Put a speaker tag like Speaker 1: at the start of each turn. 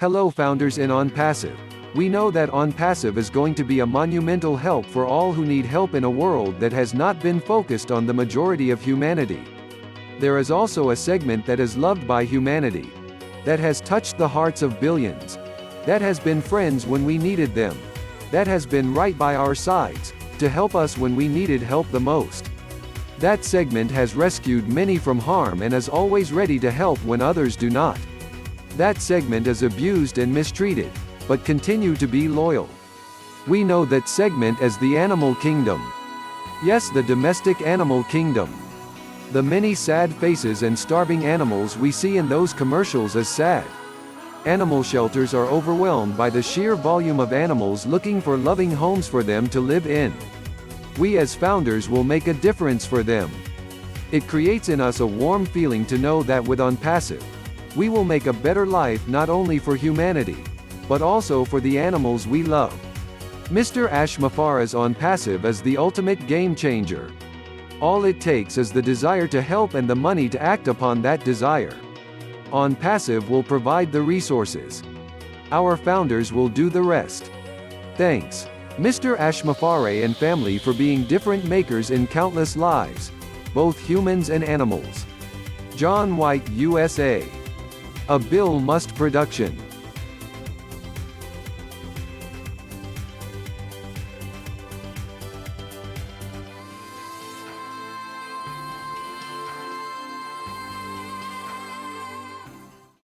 Speaker 1: Hello founders in OnPASSIVE. We know that OnPASSIVE is going to be a monumental help for all who need help in a world that has not been focused on the majority of humanity. There is also a segment that is loved by humanity, that has touched the hearts of billions, that has been friends when we needed them, that has been right by our sides, to help us when we needed help the most. That segment has rescued many from harm and is always ready to help when others do not. That segment is abused and mistreated, but continue to be loyal. We know that segment as the animal kingdom. Yes, the domestic animal kingdom. The many sad faces and starving animals we see in those commercials is sad. Animal shelters are overwhelmed by the sheer volume of animals looking for loving homes for them to live in. We as founders will make a difference for them. It creates in us a warm feeling to know that with OnPASSIVE, we will make a better life not only for humanity, but also for the animals we love. Mr.Ash Mufareh's OnPASSIVE is the ultimate game changer. All it takes is the desire to help and the money to act upon that desire. OnPASSIVE will provide the resources. Our founders will do the rest. Thanks, Mr.Ash Mufareh and family, for being difference makers in countless lives, both humans and animals. John White, USA. A Bill Must production.